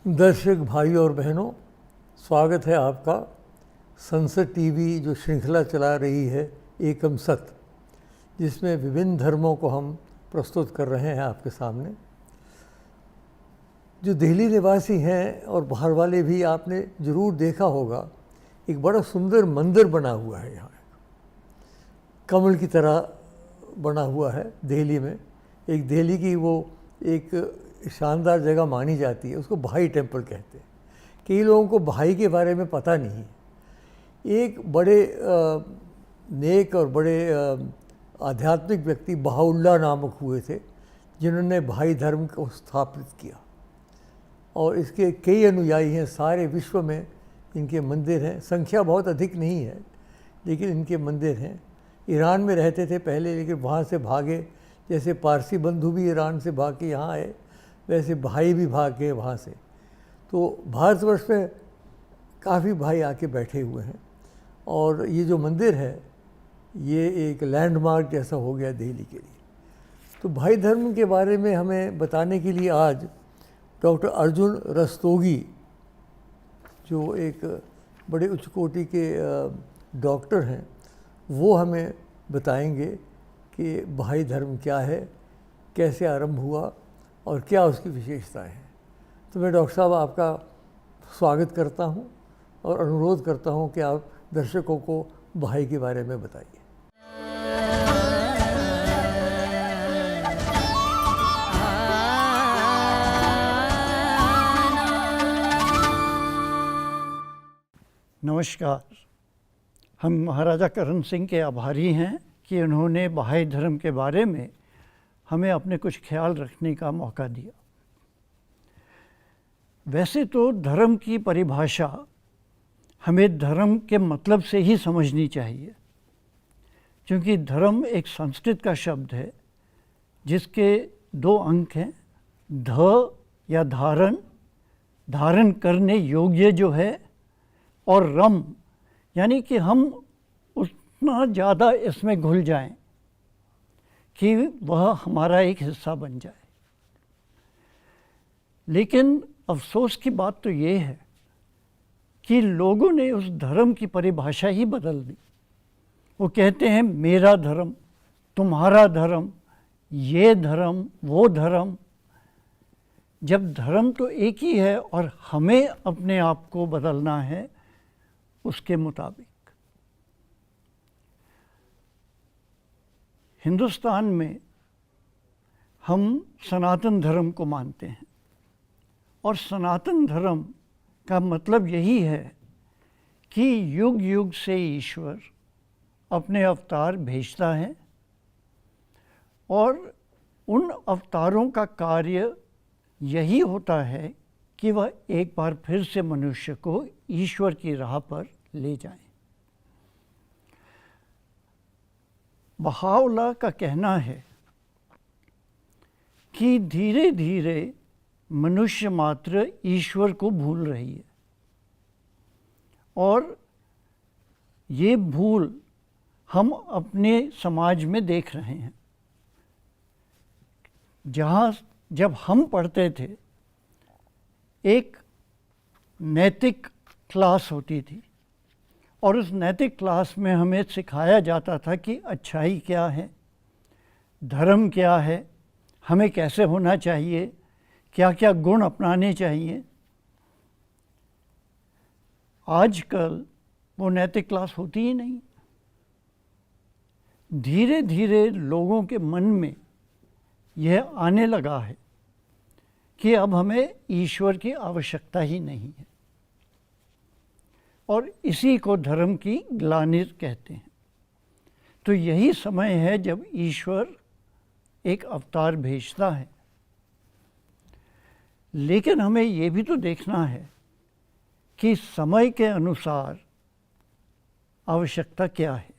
दर्शक भाई और बहनों, स्वागत है आपका संसद टीवी जो श्रृंखला चला रही है एकम सत, जिसमें विभिन्न धर्मों को हम प्रस्तुत कर रहे हैं आपके सामने। जो दिल्ली निवासी हैं और बाहर वाले भी, आपने ज़रूर देखा होगा, एक बड़ा सुंदर मंदिर बना हुआ है यहाँ, कमल की तरह बना हुआ है दिल्ली में। एक दिल्ली की वो एक शानदार जगह मानी जाती है, उसको भाई टेम्पल कहते हैं। कई लोगों को भाई के बारे में पता नहीं है। एक बड़े नेक और बड़े आध्यात्मिक व्यक्ति बहाउल्लाह नामक हुए थे, जिन्होंने भाई धर्म को स्थापित किया और इसके कई अनुयायी हैं। सारे विश्व में इनके मंदिर हैं, संख्या बहुत अधिक नहीं है लेकिन इनके मंदिर हैं। ईरान में रहते थे पहले, लेकिन वहाँ से भागे। जैसे पारसी बंधु भी ईरान से भाग के यहाँ आए, वैसे भाई भी भाग गए वहाँ से। तो भारतवर्ष में काफ़ी भाई आके बैठे हुए हैं और ये जो मंदिर है ये एक लैंडमार्क जैसा हो गया दिल्ली के लिए। तो भाई धर्म के बारे में हमें बताने के लिए आज डॉक्टर अर्जुन रस्तोगी, जो एक बड़े उच्च कोटि के डॉक्टर हैं, वो हमें बताएंगे कि भाई धर्म क्या है, कैसे आरंभ हुआ और क्या उसकी विशेषताएं हैं। तो मैं डॉक्टर साहब आपका स्वागत करता हूं और अनुरोध करता हूं कि आप दर्शकों को भाई के बारे में बताइए। नमस्कार। हम महाराजा करण सिंह के आभारी हैं कि उन्होंने भाई धर्म के बारे में हमें अपने कुछ ख्याल रखने का मौका दिया। वैसे तो धर्म की परिभाषा हमें धर्म के मतलब से ही समझनी चाहिए, क्योंकि धर्म एक संस्कृत का शब्द है जिसके दो अंक हैं, ध या धारण, धारण करने योग्य जो है, और रम यानी कि हम उतना ज़्यादा इसमें घुल जाएं कि वह हमारा एक हिस्सा बन जाए। लेकिन अफसोस की बात तो ये है कि लोगों ने उस धर्म की परिभाषा ही बदल दी। वो कहते हैं मेरा धर्म, तुम्हारा धर्म, ये धर्म, वो धर्म, जब धर्म तो एक ही है और हमें अपने आप को बदलना है उसके मुताबिक। हिंदुस्तान में हम सनातन धर्म को मानते हैं और सनातन धर्म का मतलब यही है कि युग युग से ईश्वर अपने अवतार भेजता है और उन अवतारों का कार्य यही होता है कि वह एक बार फिर से मनुष्य को ईश्वर की राह पर ले जाएं। बहाउल्लाह का कहना है कि धीरे धीरे मनुष्य मात्र ईश्वर को भूल रही है और ये भूल हम अपने समाज में देख रहे हैं। जहाँ जब हम पढ़ते थे एक नैतिक क्लास होती थी और उस नैतिक क्लास में हमें सिखाया जाता था कि अच्छाई क्या है, धर्म क्या है, हमें कैसे होना चाहिए, क्या क्या गुण अपनाने चाहिए। आजकल वो नैतिक क्लास होती ही नहीं। धीरे धीरे लोगों के मन में यह आने लगा है कि अब हमें ईश्वर की आवश्यकता ही नहीं है और इसी को धर्म की ग्लानि कहते हैं। तो यही समय है जब ईश्वर एक अवतार भेजता है। लेकिन हमें ये भी तो देखना है कि समय के अनुसार आवश्यकता क्या है।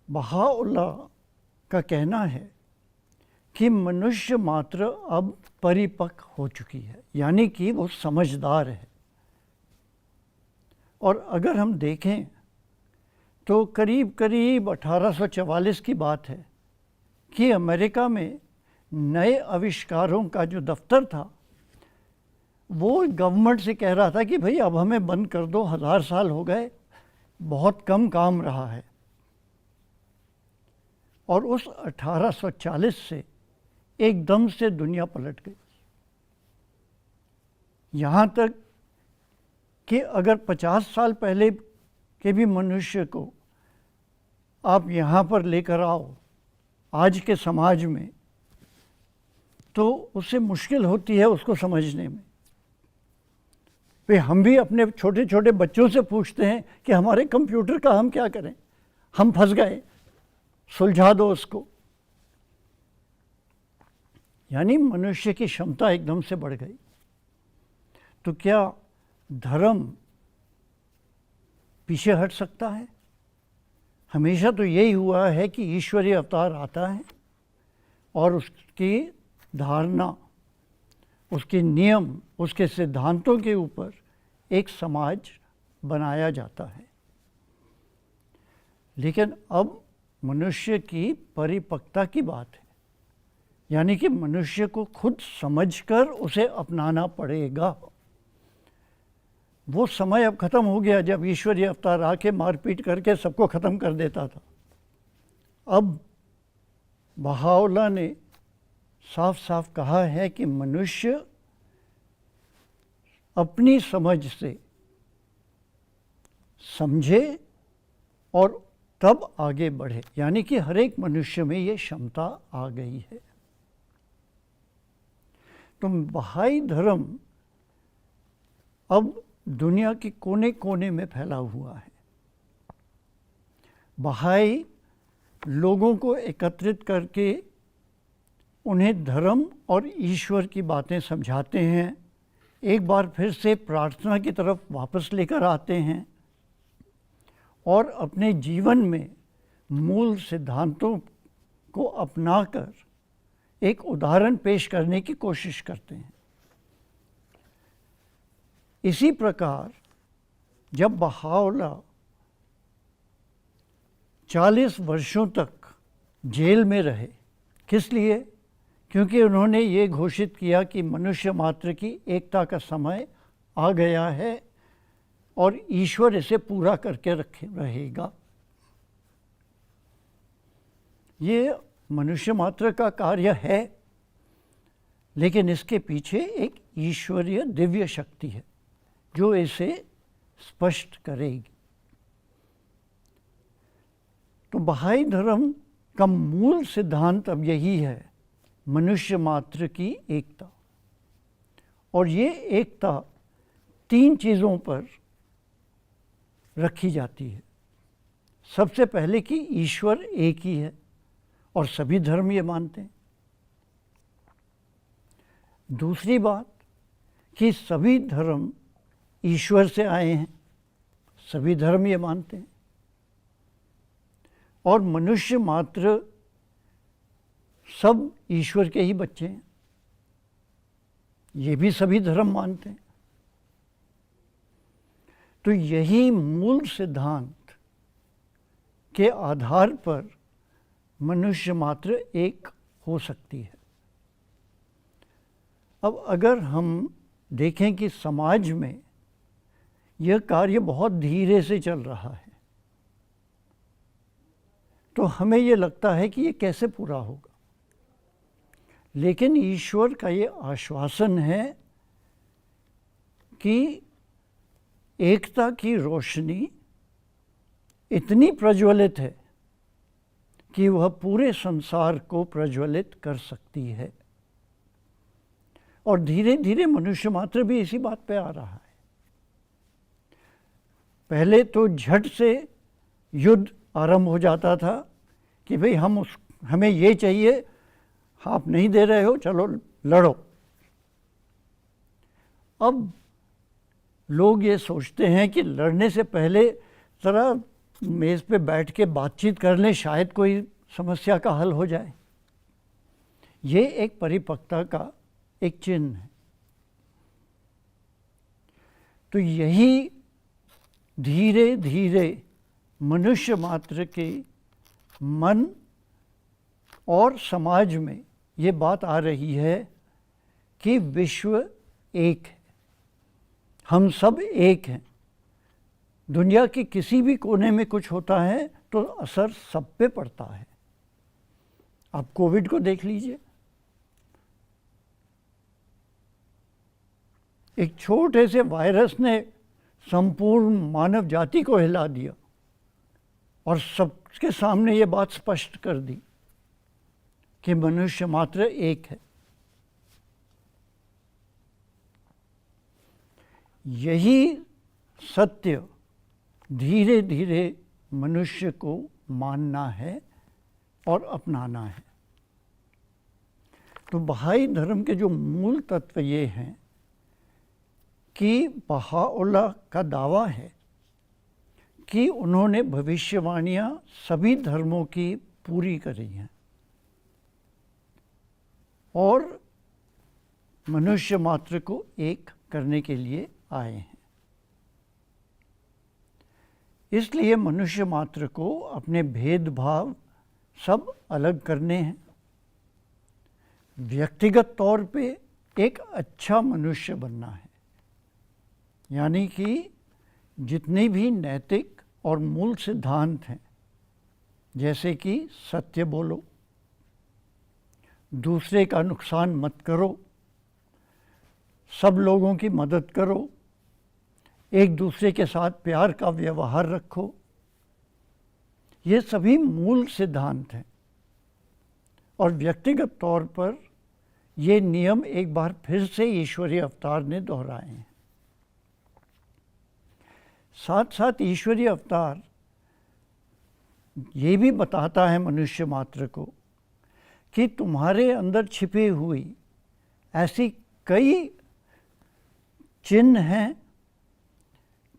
बहाउल्लाह का कहना है कि मनुष्य मात्र अब परिपक्व हो चुकी है, यानी कि वो समझदार है। और अगर हम देखें तो करीब करीब 1844 की बात है कि अमेरिका में नए आविष्कारों का जो दफ्तर था वो गवर्नमेंट से कह रहा था कि भाई अब हमें बंद कर दो, 1000 साल हो गए, बहुत कम काम रहा है। और उस 1840 से एकदम से दुनिया पलट गई। यहाँ तक कि अगर 50 साल पहले के भी मनुष्य को आप यहाँ पर लेकर आओ आज के समाज में, तो उससे मुश्किल होती है उसको समझने में। वे हम भी अपने छोटे छोटे बच्चों से पूछते हैं कि हमारे कंप्यूटर का हम क्या करें, हम फंस गए, सुलझा दो उसको। यानी मनुष्य की क्षमता एकदम से बढ़ गई। तो क्या धर्म पीछे हट सकता है? हमेशा तो यही हुआ है कि ईश्वरीय अवतार आता है और उसकी धारणा, उसके नियम, उसके सिद्धांतों के ऊपर एक समाज बनाया जाता है। लेकिन अब मनुष्य की परिपक्वता की बात है, यानी कि मनुष्य को खुद समझकर उसे अपनाना पड़ेगा। वो समय अब ख़त्म हो गया जब ईश्वरीय अवतार आके मारपीट करके सबको ख़त्म कर देता था। अब बहाओल्लाह ने साफ साफ कहा है कि मनुष्य अपनी समझ से समझे और तब आगे बढ़े, यानी कि हर एक मनुष्य में ये क्षमता आ गई है। तो बहाई धर्म अब दुनिया के कोने कोने में फैला हुआ है। बहाई लोगों को एकत्रित करके उन्हें धर्म और ईश्वर की बातें समझाते हैं, एक बार फिर से प्रार्थना की तरफ वापस लेकर आते हैं और अपने जीवन में मूल सिद्धांतों को अपनाकर एक उदाहरण पेश करने की कोशिश करते हैं। इसी प्रकार जब बहाओल्लाह 40 वर्षों तक जेल में रहे, किस लिए? क्योंकि उन्होंने ये घोषित किया कि मनुष्य मात्र की एकता का समय आ गया है और ईश्वर इसे पूरा करके रहेगा। ये मनुष्य मात्र का कार्य है, लेकिन इसके पीछे एक ईश्वरीय दिव्य शक्ति है जो इसे स्पष्ट करेगी। तो बहाई धर्म का मूल सिद्धांत अब यही है, मनुष्य मात्र की एकता। और ये एकता 3 चीज़ों पर रखी जाती है। सबसे पहले कि ईश्वर एक ही है और सभी धर्म ये मानते हैं। दूसरी बात कि सभी धर्म ईश्वर से आए हैं, सभी धर्म ये मानते हैं। और मनुष्य मात्र सब ईश्वर के ही बच्चे हैं, ये भी सभी धर्म मानते हैं। तो यही मूल सिद्धांत के आधार पर मनुष्य मात्र एक हो सकती है। अब अगर हम देखें कि समाज में यह कार्य बहुत धीरे से चल रहा है, तो हमें ये लगता है कि ये कैसे पूरा होगा। लेकिन ईश्वर का ये आश्वासन है कि एकता की रोशनी इतनी प्रज्वलित है कि वह पूरे संसार को प्रज्वलित कर सकती है। और धीरे धीरे मनुष्य मात्र भी इसी बात पे आ रहा है। पहले तो झट से युद्ध आरंभ हो जाता था कि भाई हमें ये चाहिए, आप नहीं दे रहे हो, चलो लड़ो। अब लोग ये सोचते हैं कि लड़ने से पहले ज़रा मेज़ पे बैठ के बातचीत कर लें, शायद कोई समस्या का हल हो जाए। ये एक परिपक्वता का एक चिन्ह है। तो यही धीरे धीरे मनुष्य मात्र के मन और समाज में ये बात आ रही है कि विश्व एक है, हम सब एक हैं। दुनिया के किसी भी कोने में कुछ होता है तो असर सब पे पड़ता है। आप कोविड को देख लीजिए, एक छोटे से वायरस ने संपूर्ण मानव जाति को हिला दिया और सबके सामने ये बात स्पष्ट कर दी कि मनुष्य मात्र एक है। यही सत्य धीरे धीरे मनुष्य को मानना है और अपनाना है। तो बहाई धर्म के जो मूल तत्व ये हैं कि बहाओल्लाह का दावा है कि उन्होंने भविष्यवाणियाँ सभी धर्मों की पूरी करी हैं और मनुष्य मात्र को एक करने के लिए आए हैं। इसलिए मनुष्य मात्र को अपने भेदभाव सब अलग करने हैं। व्यक्तिगत तौर पे एक अच्छा मनुष्य बनना है, यानी कि जितने भी नैतिक और मूल सिद्धांत हैं, जैसे कि सत्य बोलो, दूसरे का नुकसान मत करो, सब लोगों की मदद करो, एक दूसरे के साथ प्यार का व्यवहार रखो, ये सभी मूल सिद्धांत हैं। और व्यक्तिगत तौर पर ये नियम एक बार फिर से ईश्वरीय अवतार ने दोहराए हैं। साथ साथ ईश्वरीय अवतार ये भी बताता है मनुष्य मात्र को कि तुम्हारे अंदर छिपी हुई ऐसी कई चिन्ह हैं,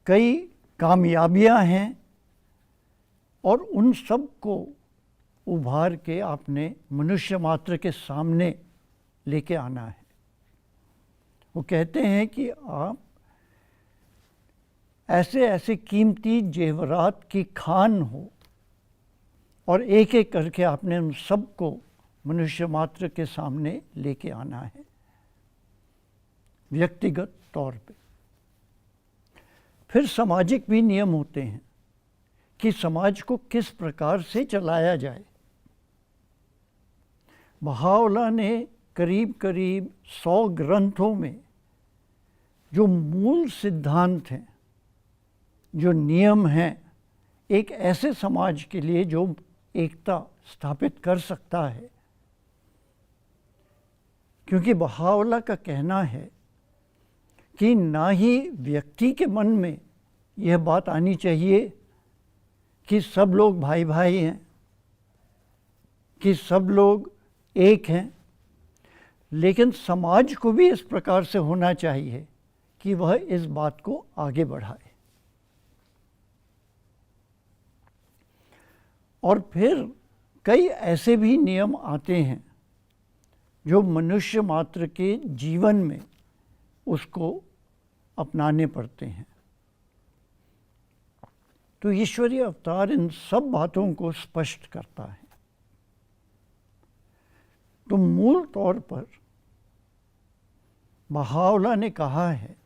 कई कामयाबियां हैं और उन सब को उभार के आपने मनुष्य मात्र के सामने लेके आना है। वो कहते हैं कि आप ऐसे ऐसे कीमती जेवरात की खान हो और एक एक करके आपने उन सब को मनुष्य मात्र के सामने लेके आना है व्यक्तिगत तौर पे। फिर सामाजिक भी नियम होते हैं कि समाज को किस प्रकार से चलाया जाए। बहाओल्लाह ने करीब करीब 100 ग्रंथों में जो मूल सिद्धांत हैं, जो नियम हैं, एक ऐसे समाज के लिए जो एकता स्थापित कर सकता है। क्योंकि बहाओल्लाह का कहना है कि ना ही व्यक्ति के मन में यह बात आनी चाहिए कि सब लोग भाई भाई हैं, कि सब लोग एक हैं, लेकिन समाज को भी इस प्रकार से होना चाहिए कि वह इस बात को आगे बढ़ाए। और फिर कई ऐसे भी नियम आते हैं जो मनुष्य मात्र के जीवन में उसको अपनाने पड़ते हैं। तो ईश्वरीय अवतार इन सब बातों को स्पष्ट करता है। तो मूल तौर पर बहाओल्लाह ने कहा है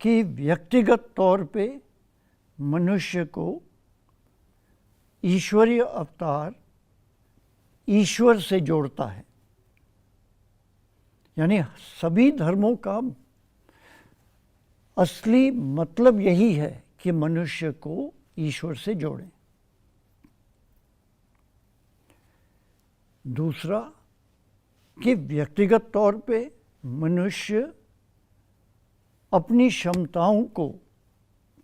कि व्यक्तिगत तौर पे मनुष्य को ईश्वरीय अवतार ईश्वर से जोड़ता है। यानी सभी धर्मों का असली मतलब यही है कि मनुष्य को ईश्वर से जोड़ें। दूसरा कि व्यक्तिगत तौर पे मनुष्य अपनी क्षमताओं को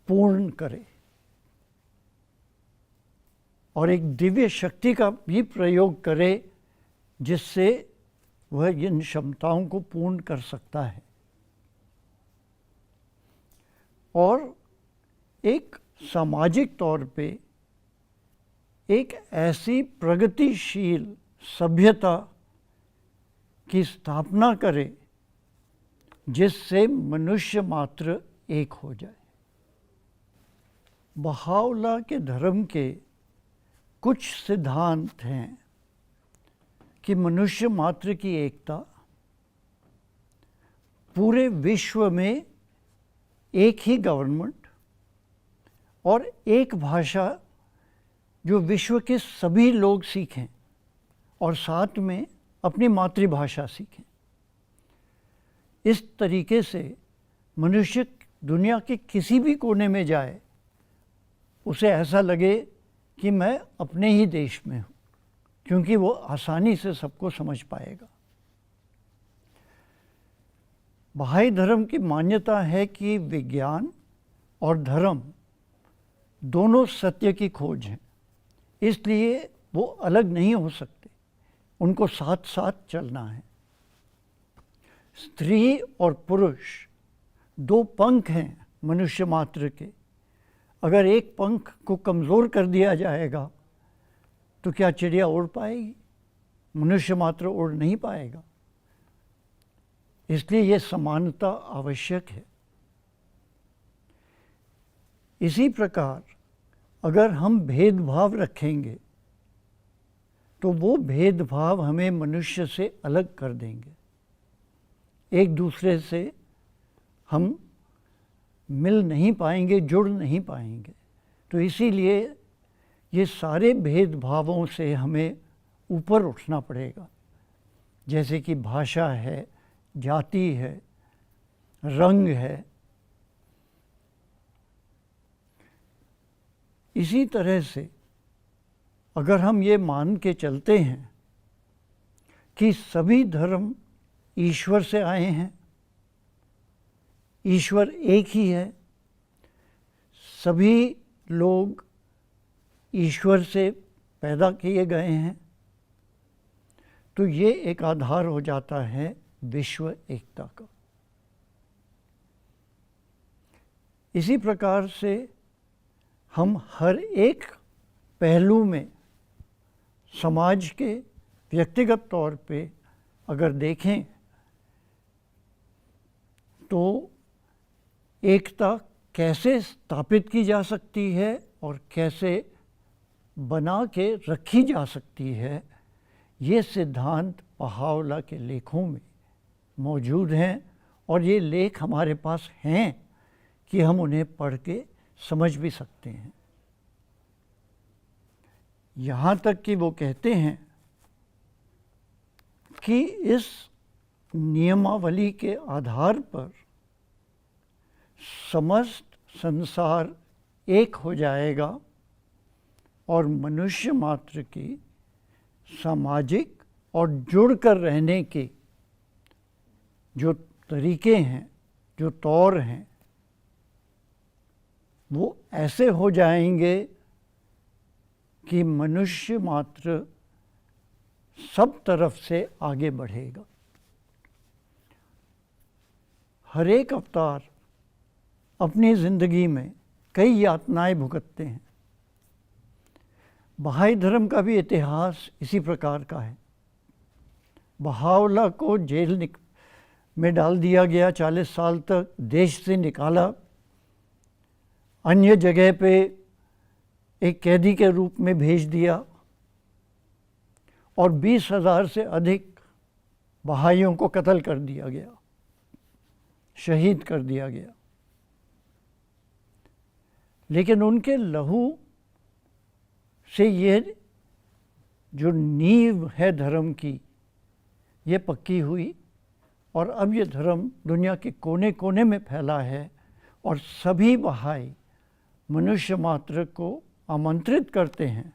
पूर्ण करे और एक दिव्य शक्ति का भी प्रयोग करे जिससे वह इन क्षमताओं को पूर्ण कर सकता है। और एक सामाजिक तौर पे एक ऐसी प्रगतिशील सभ्यता की स्थापना करे जिससे मनुष्य मात्र एक हो जाए। बहाओल्लाह के धर्म के कुछ सिद्धांत हैं कि मनुष्य मात्र की एकता पूरे विश्व में एक ही गवर्नमेंट और एक भाषा जो विश्व के सभी लोग सीखें और साथ में अपनी मातृभाषा सीखें। इस तरीके से मनुष्य दुनिया के किसी भी कोने में जाए, उसे ऐसा लगे कि मैं अपने ही देश में हूँ, क्योंकि वो आसानी से सबको समझ पाएगा। बहाई धर्म की मान्यता है कि विज्ञान और धर्म दोनों सत्य की खोज हैं, इसलिए वो अलग नहीं हो सकते, उनको साथ साथ चलना है। स्त्री और पुरुष दो पंख हैं मनुष्य मात्र के। अगर एक पंख को कमज़ोर कर दिया जाएगा तो क्या चिड़िया उड़ पाएगी? मनुष्य मात्र उड़ नहीं पाएगा। इसलिए ये समानता आवश्यक है। इसी प्रकार अगर हम भेदभाव रखेंगे तो वो भेदभाव हमें मनुष्य से अलग कर देंगे, एक दूसरे से हम मिल नहीं पाएंगे, जुड़ नहीं पाएंगे। तो इसीलिए ये सारे भेदभावों से हमें ऊपर उठना पड़ेगा, जैसे कि भाषा है, जाति है, रंग है। इसी तरह से अगर हम ये मान के चलते हैं कि सभी धर्म ईश्वर से आए हैं, ईश्वर एक ही है, सभी लोग ईश्वर से पैदा किए गए हैं, तो ये एक आधार हो जाता है विश्व एकता का। इसी प्रकार से हम हर एक पहलू में समाज के व्यक्तिगत तौर पे अगर देखें तो एकता कैसे स्थापित की जा सकती है और कैसे बना के रखी जा सकती है, ये सिद्धांत बहावला के लेखों में मौजूद हैं और ये लेख हमारे पास हैं कि हम उन्हें पढ़ के समझ भी सकते हैं। यहाँ तक कि वो कहते हैं कि इस नियमावली के आधार पर समस्त संसार एक हो जाएगा और मनुष्य मात्र की सामाजिक और जुड़कर रहने के जो तरीके हैं, जो तौर हैं, वो ऐसे हो जाएंगे कि मनुष्य मात्र सब तरफ से आगे बढ़ेगा। हर एक अवतार अपनी ज़िंदगी में कई यातनाएं भुगतते हैं। बहाई धर्म का भी इतिहास इसी प्रकार का है। बहावला को जेल में डाल दिया गया, 40 साल तक देश से निकाला, अन्य जगह पे एक कैदी के रूप में भेज दिया और 20,000 से अधिक बहाइयों को कत्ल कर दिया गया, शहीद कर दिया गया। लेकिन उनके लहू से ये जो नींव है धर्म की, ये पक्की हुई और अब ये धर्म दुनिया के कोने कोने में फैला है और सभी बहाई मनुष्य मात्र को आमंत्रित करते हैं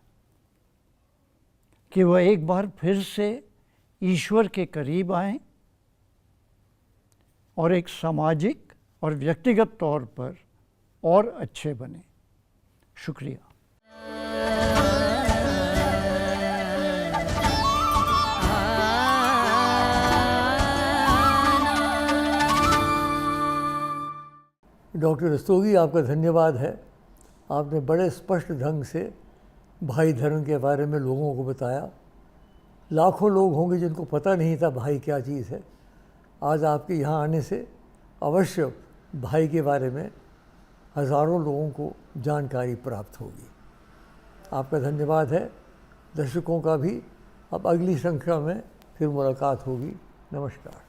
कि वह एक बार फिर से ईश्वर के करीब आएं और एक सामाजिक और व्यक्तिगत तौर पर और अच्छे बने। शुक्रिया। डॉक्टर रस्तोगी, आपका धन्यवाद है। आपने बड़े स्पष्ट ढंग से भाई धर्म के बारे में लोगों को बताया। लाखों लोग होंगे जिनको पता नहीं था भाई क्या चीज़ है। आज आपके यहाँ आने से अवश्य भाई के बारे में हज़ारों लोगों को जानकारी प्राप्त होगी। आपका धन्यवाद है। दर्शकों का भी। अब अगली श्रृंखला में फिर मुलाकात होगी। नमस्कार।